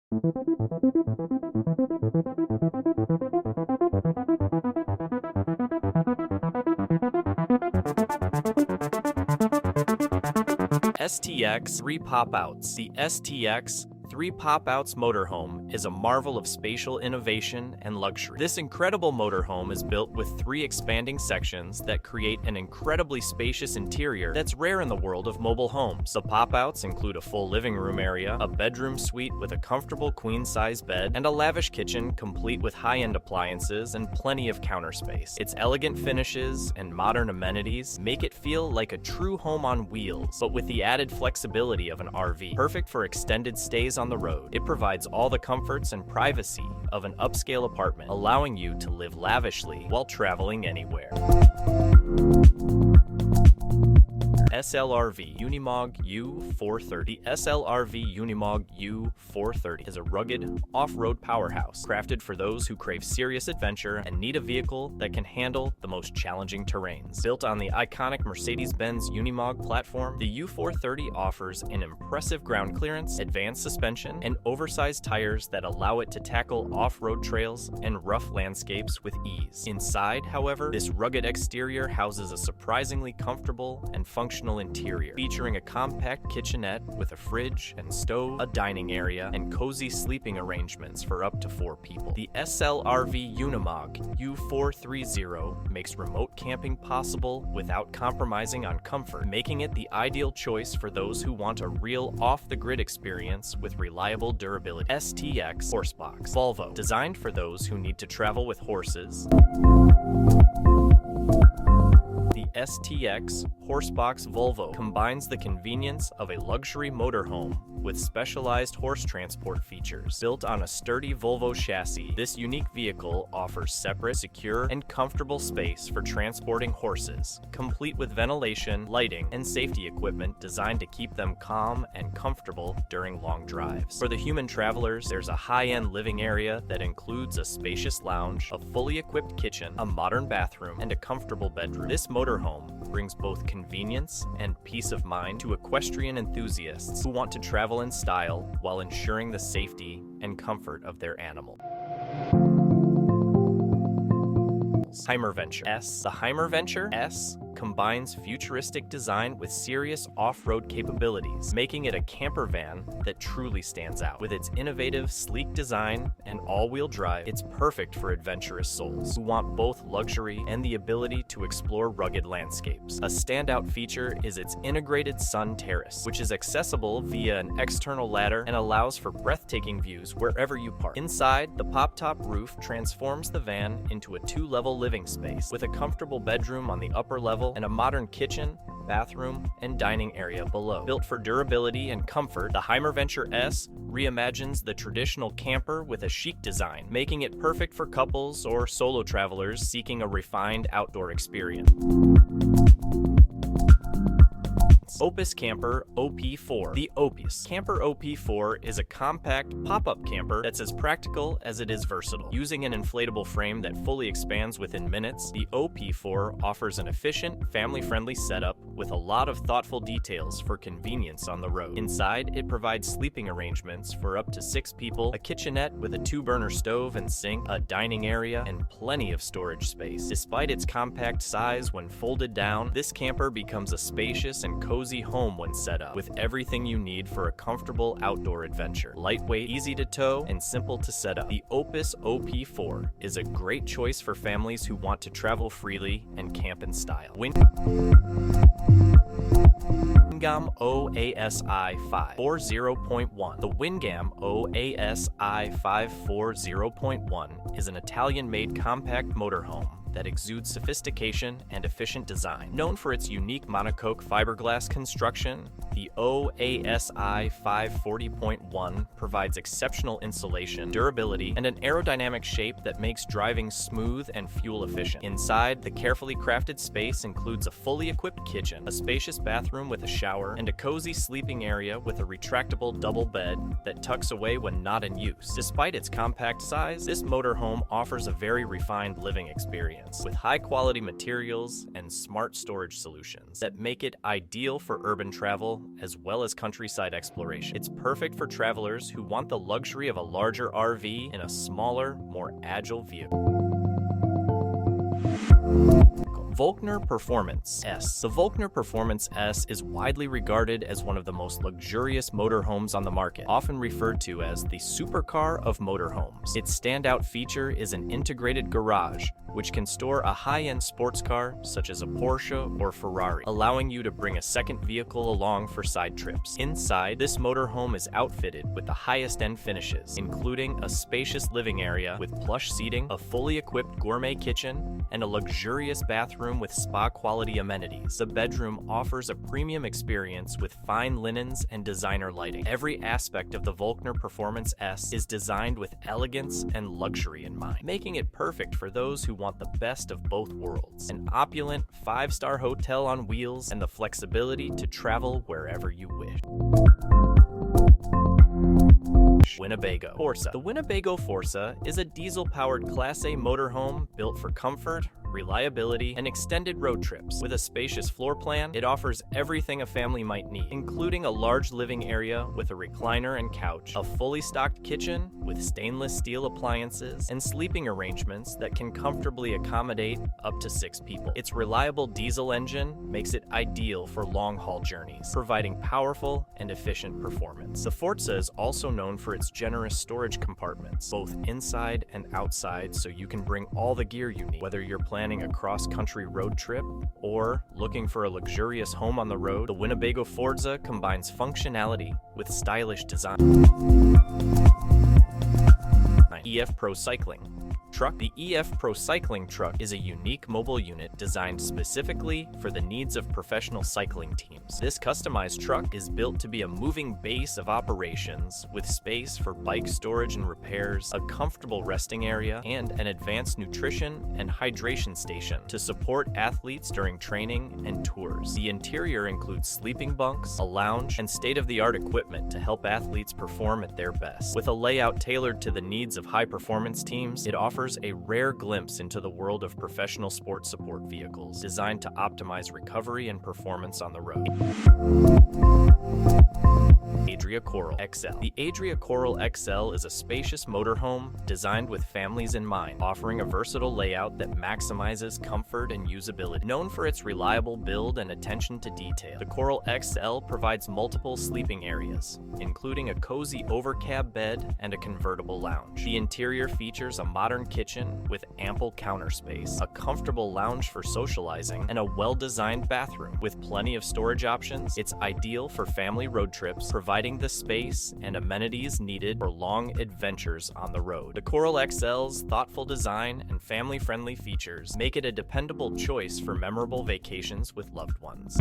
STX 3 Pop-Outs. The STX 3 Pop-Outs motorhome is a marvel of spatial innovation and luxury. This incredible motorhome is built with 3 expanding sections that create an incredibly spacious interior that's rare in the world of mobile homes. The pop-outs include a full living room area, a bedroom suite with a comfortable queen-size bed, and a lavish kitchen complete with high-end appliances and plenty of counter space. Its elegant finishes and modern amenities make it feel like a true home on wheels, but with the added flexibility of an RV. Perfect for extended stays on the road. It provides all the comforts and privacy of an upscale apartment, allowing you to live lavishly while traveling anywhere. SLRV Unimog U430. The SLRV Unimog U430 is a rugged, off-road powerhouse crafted for those who crave serious adventure and need a vehicle that can handle the most challenging terrains. Built on the iconic Mercedes-Benz Unimog platform, the U430 offers an impressive ground clearance, advanced suspension, and oversized tires that allow it to tackle off-road trails and rough landscapes with ease. Inside, however, this rugged exterior houses a surprisingly comfortable and functional interior, featuring a compact kitchenette with a fridge and stove, a dining area, and cozy sleeping arrangements for up to 4 people. The SLRV Unimog U430 makes remote camping possible without compromising on comfort, making it the ideal choice for those who want a real off-the-grid experience with reliable durability. STX Horsebox Volvo, designed for those who need to travel with horses. The STX Horsebox Volvo combines the convenience of a luxury motorhome with specialized horse transport features. Built on a sturdy Volvo chassis, this unique vehicle offers separate, secure, and comfortable space for transporting horses, complete with ventilation, lighting, and safety equipment designed to keep them calm and comfortable during long drives. For the human travelers, there's a high-end living area that includes a spacious lounge, a fully equipped kitchen, a modern bathroom, and a comfortable bedroom. This motorhome brings both convenience and peace of mind to equestrian enthusiasts who want to travel in style while ensuring the safety and comfort of their animal. Hymer Venture S. The Hymer Venture S combines futuristic design with serious off-road capabilities, making it a camper van that truly stands out. With its innovative, sleek design and all-wheel drive, it's perfect for adventurous souls who want both luxury and the ability to explore rugged landscapes. A standout feature is its integrated sun terrace, which is accessible via an external ladder and allows for breathtaking views wherever you park. Inside, the pop-top roof transforms the van into a 2-level living space, with a comfortable bedroom on the upper level and a modern kitchen, bathroom, and dining area below. Built for durability and comfort, the Hymer Venture S reimagines the traditional camper with a chic design, making it perfect for couples or solo travelers seeking a refined outdoor experience. OPUS Camper OP4. The OPUS Camper OP4 is a compact pop-up camper that's as practical as it is versatile. Using an inflatable frame that fully expands within minutes, the OP4 offers an efficient, family-friendly setup with a lot of thoughtful details for convenience on the road. Inside, it provides sleeping arrangements for up to 6 people, a kitchenette with a 2-burner stove and sink, a dining area, and plenty of storage space. Despite its compact size, when folded down, this camper becomes a spacious and cozy home when set up, with everything you need for a comfortable outdoor adventure. Lightweight, easy to tow, and simple to set up. The OPUS OP4 is a great choice for families who want to travel freely and camp in style. Wingamm OASI 540.1. The Wingamm OASI 540.1 is an Italian-made compact motorhome that exudes sophistication and efficient design. Known for its unique monocoque fiberglass construction, the OASI 540.1 provides exceptional insulation, durability, and an aerodynamic shape that makes driving smooth and fuel efficient. Inside, the carefully crafted space includes a fully equipped kitchen, a spacious bathroom with a shower, and a cozy sleeping area with a retractable double bed that tucks away when not in use. Despite its compact size, this motorhome offers a very refined living experience. experience with high-quality materials and smart storage solutions that make it ideal for urban travel as well as countryside exploration. It's perfect for travelers who want the luxury of a larger RV in a smaller, more agile vehicle. Volkner Performance S. The Volkner Performance S is widely regarded as one of the most luxurious motorhomes on the market, often referred to as the supercar of motorhomes. Its standout feature is an integrated garage, which can store a high-end sports car such as a Porsche or Ferrari, allowing you to bring a second vehicle along for side trips. Inside, this motorhome is outfitted with the highest-end finishes, including a spacious living area with plush seating, a fully equipped gourmet kitchen, and a luxurious bathroom with spa-quality amenities. The bedroom offers a premium experience with fine linens and designer lighting. Every aspect of the Volkner Performance S is designed with elegance and luxury in mind, making it perfect for those who want the best of both worlds. An opulent 5-star hotel on wheels and the flexibility to travel wherever you wish. Winnebago Forza. The Winnebago Forza is a diesel-powered Class A motorhome built for comfort, reliability, and extended road trips. With a spacious floor plan, it offers everything a family might need, including a large living area with a recliner and couch, a fully stocked kitchen with stainless steel appliances, and sleeping arrangements that can comfortably accommodate up to 6 people. Its reliable diesel engine makes it ideal for long-haul journeys, providing powerful and efficient performance. The Forza is also known for its generous storage compartments, both inside and outside, so you can bring all the gear you need. Whether you're planning a cross-country road trip or looking for a luxurious home on the road, the Winnebago Forza combines functionality with stylish design. EF Procycling Truck. The EF Procycling Truck is a unique mobile unit designed specifically for the needs of professional cycling teams. This customized truck is built to be a moving base of operations with space for bike storage and repairs, a comfortable resting area, and an advanced nutrition and hydration station to support athletes during training and tours. The interior includes sleeping bunks, a lounge, and state-of-the-art equipment to help athletes perform at their best. With a layout tailored to the needs of high-performance teams, it offers a rare glimpse into the world of professional sport support vehicles, designed to optimize recovery and performance on the road. Adria Coral XL. The Adria Coral XL is a spacious motorhome designed with families in mind, offering a versatile layout that maximizes comfort and usability. Known for its reliable build and attention to detail, the Coral XL provides multiple sleeping areas, including a cozy overcab bed and a convertible lounge. The interior features a modern kitchen with ample counter space, a comfortable lounge for socializing, and a well-designed bathroom. With plenty of storage options, it's ideal for family road trips, providing the space and amenities needed for long adventures on the road. The Coral XL's thoughtful design and family-friendly features make it a dependable choice for memorable vacations with loved ones.